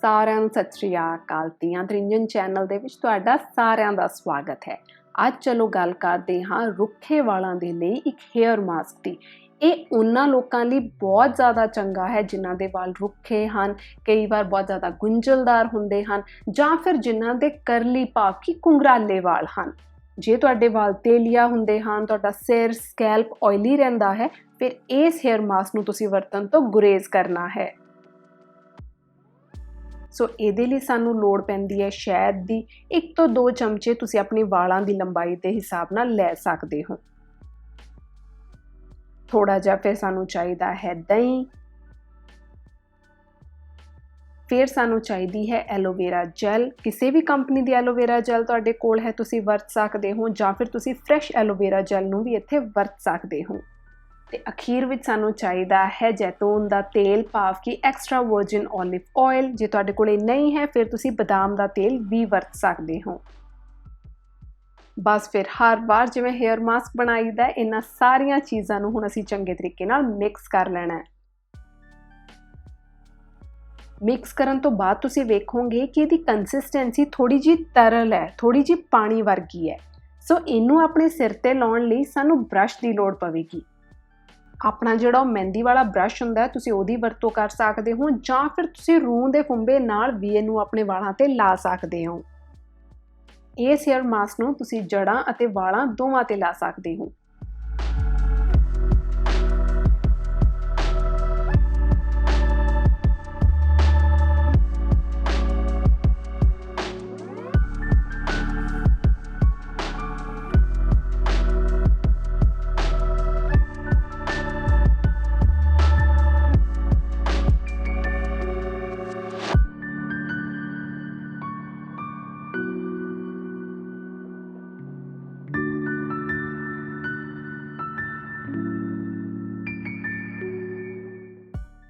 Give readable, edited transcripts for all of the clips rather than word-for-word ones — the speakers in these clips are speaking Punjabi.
ਸਾਰਿਆਂ ਨੂੰ ਸਤਿ ਸ਼੍ਰੀ ਅਕਾਲ। ਤੀਆਂ ਤ੍ਰਿੰਜਨ ਚੈਨਲ ਦੇ ਵਿੱਚ ਤੁਹਾਡਾ ਸਾਰਿਆਂ ਦਾ ਸਵਾਗਤ ਹੈ। ਅੱਜ ਚਲੋ ਗੱਲ ਕਰਦੇ ਹਾਂ ਰੁੱਖੇ ਵਾਲਾਂ ਦੇ ਲਈ ਇੱਕ ਹੇਅਰ ਮਾਸਕ ਦੀ। ਇਹ ਉਹਨਾਂ ਲੋਕਾਂ ਲਈ ਬਹੁਤ ਜ਼ਿਆਦਾ ਚੰਗਾ ਹੈ ਜਿਨ੍ਹਾਂ ਦੇ ਵਾਲ ਰੁੱਖੇ ਹਨ, ਕਈ ਵਾਰ ਬਹੁਤ ਜ਼ਿਆਦਾ ਗੁੰਝਲਦਾਰ ਹੁੰਦੇ ਹਨ, ਜਾਂ ਫਿਰ ਜਿਨ੍ਹਾਂ ਦੇ ਕਰਲੀ ਭਾਵ ਕਿ ਕੁੰਗਰਾਲੇ ਵਾਲ ਹਨ। ਜੇ ਤੁਹਾਡੇ ਵਾਲ ਤੇਲੀਆ ਹੁੰਦੇ ਹਨ, ਤੁਹਾਡਾ ਸਿਰ ਸਕੈਲਪ ਆਇਲੀ ਰਹਿੰਦਾ ਹੈ, ਫਿਰ ਇਸ ਹੇਅਰ ਮਾਸਕ ਨੂੰ ਤੁਸੀਂ ਵਰਤਣ ਤੋਂ ਗੁਰੇਜ਼ ਕਰਨਾ ਹੈ। ਸੋ ਇਹਦੇ ਲਈ ਸਾਨੂੰ ਲੋੜ ਪੈਂਦੀ ਹੈ ਸ਼ਹਿਦ ਦੀ। 1 ਤੋਂ 2 ਚਮਚੇ ਤੁਸੀਂ ਆਪਣੀ ਵਾਲਾਂ ਦੀ ਲੰਬਾਈ ਦੇ ਹਿਸਾਬ ਨਾਲ ਲੈ ਸਕਦੇ ਹੋ। ਥੋੜਾ ਜਿਹਾ ਫਿਰ ਸਾਨੂੰ ਚਾਹੀਦਾ ਹੈ ਦਹੀਂ। ਫਿਰ ਸਾਨੂੰ ਚਾਹੀਦੀ ਹੈ ਐਲੋਵੇਰਾ ਜੈਲ। ਕਿਸੇ ਵੀ ਕੰਪਨੀ ਦੀ ਐਲੋਵੇਰਾ ਜੈਲ ਤੁਹਾਡੇ ਕੋਲ ਹੈ ਤੁਸੀਂ ਵਰਤ ਸਕਦੇ ਹੋ, ਜਾਂ ਫਿਰ ਤੁਸੀਂ ਫਰੈਸ਼ ਐਲੋਵੇਰਾ ਜੈਲ ਨੂੰ ਵੀ ਇੱਥੇ ਵਰਤ ਸਕਦੇ ਹੋ। ਤੇ ਅਖੀਰ ਵਿੱਚ ਸਾਨੂੰ ਚਾਹੀਦਾ ਹੈ ਜੈਤੂਨ ਦਾ ਤੇਲ, ਭਾਵ ਕਿ ਐਕਸਟਰਾ ਵਰਜਿਨ ਓਲਿਵ ਆਇਲ। ਜੇ ਤੁਹਾਡੇ ਕੋਲ ਨਹੀਂ ਹੈ ਫਿਰ ਤੁਸੀਂ ਬਦਾਮ ਦਾ ਤੇਲ ਵੀ ਵਰਤ ਸਕਦੇ ਹੋ। ਬਸ ਫਿਰ ਹਰ ਵਾਰ ਜਿਵੇਂ ਹੇਅਰ ਮਾਸਕ ਬਣਾਈਦਾ, ਇਹਨਾਂ ਸਾਰੀਆਂ ਚੀਜ਼ਾਂ ਨੂੰ ਹੁਣ ਅਸੀਂ ਚੰਗੇ ਤਰੀਕੇ ਨਾਲ ਮਿਕਸ ਕਰ ਲੈਣਾ ਹੈ। ਮਿਕਸ ਕਰਨ ਤੋਂ ਬਾਅਦ ਤੁਸੀਂ ਵੇਖੋਗੇ ਕਿ ਇਹਦੀ ਕੰਸਿਸਟੈਂਸੀ ਥੋੜੀ ਜਿਹੀ ਤਰਲ ਹੈ, ਥੋੜੀ ਜਿਹੀ ਪਾਣੀ ਵਰਗੀ ਹੈ। ਸੋ ਇਹਨੂੰ ਆਪਣੇ ਸਿਰ ਤੇ ਲਾਉਣ ਲਈ ਸਾਨੂੰ ਬ੍ਰਸ਼ ਦੀ ਲੋੜ ਪਵੇਗੀ। ਆਪਣਾ ਜਿਹੜਾ ਉਹ ਮਹਿੰਦੀ ਵਾਲਾ ਬ੍ਰਸ਼ ਹੁੰਦਾ ਤੁਸੀਂ ਉਹਦੀ ਵਰਤੋਂ ਕਰ ਸਕਦੇ ਹੋ, ਜਾਂ ਫਿਰ ਤੁਸੀਂ ਰੂੰ ਦੇ ਫੁੰਬੇ ਨਾਲ ਵੀ ਇਹਨੂੰ ਆਪਣੇ ਵਾਲਾਂ ਤੇ ਲਾ ਸਕਦੇ ਹੋ। ਇਸ ਹੇਅਰ ਮਾਸਕ ਨੂੰ ਤੁਸੀਂ ਜੜ੍ਹਾਂ ਅਤੇ ਵਾਲਾਂ ਦੋਵਾਂ ਤੇ ਲਾ ਸਕਦੇ ਹੋ।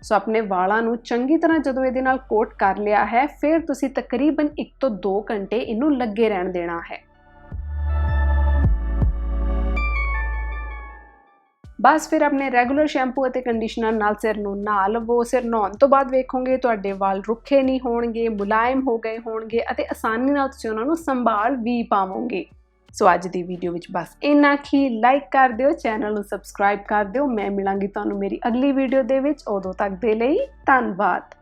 ਸੋ ਆਪਣੇ ਵਾਲਾਂ ਨੂੰ ਚੰਗੀ ਤਰ੍ਹਾਂ ਜਦੋਂ ਇਹਦੇ ਨਾਲ ਕੋਟ ਕਰ ਲਿਆ ਹੈ, ਫਿਰ ਤੁਸੀਂ ਤਕਰੀਬਨ 1 ਤੋਂ 2 ਘੰਟੇ ਇਹਨੂੰ ਲੱਗੇ ਰਹਿਣ ਦੇਣਾ ਹੈ। ਬਸ ਫਿਰ ਆਪਣੇ ਰੈਗੂਲਰ ਸ਼ੈਂਪੂ ਅਤੇ ਕੰਡੀਸ਼ਨਰ ਨਾਲ ਸਿਰ ਨੂੰ ਨਹਾ ਲਵੋ। ਸਿਰ ਨਹਾਉਣ ਤੋਂ ਬਾਅਦ ਵੇਖੋਗੇ ਤੁਹਾਡੇ ਵਾਲ ਰੁੱਖੇ ਨਹੀਂ ਹੋਣਗੇ, ਮੁਲਾਇਮ ਹੋ ਗਏ ਹੋਣਗੇ ਅਤੇ ਆਸਾਨੀ ਨਾਲ ਤੁਸੀਂ ਉਹਨਾਂ ਨੂੰ ਸੰਭਾਲ ਵੀ ਪਾਵੋਗੇ। ਸੋ ਅੱਜ ਦੀ ਵੀਡੀਓ ਵਿੱਚ ਬਸ ਇੰਨਾ ਹੀ। ਲਾਈਕ ਕਰ ਦਿਓ, ਚੈਨਲ ਨੂੰ ਸਬਸਕ੍ਰਾਈਬ ਕਰ ਦਿਓ। ਮੈਂ ਮਿਲਾਂਗੀ ਤੁਹਾਨੂੰ ਮੇਰੀ ਅਗਲੀ ਵੀਡੀਓ ਦੇ ਵਿੱਚ। ਉਦੋਂ ਤੱਕ ਦੇ ਲਈ ਧੰਨਵਾਦ।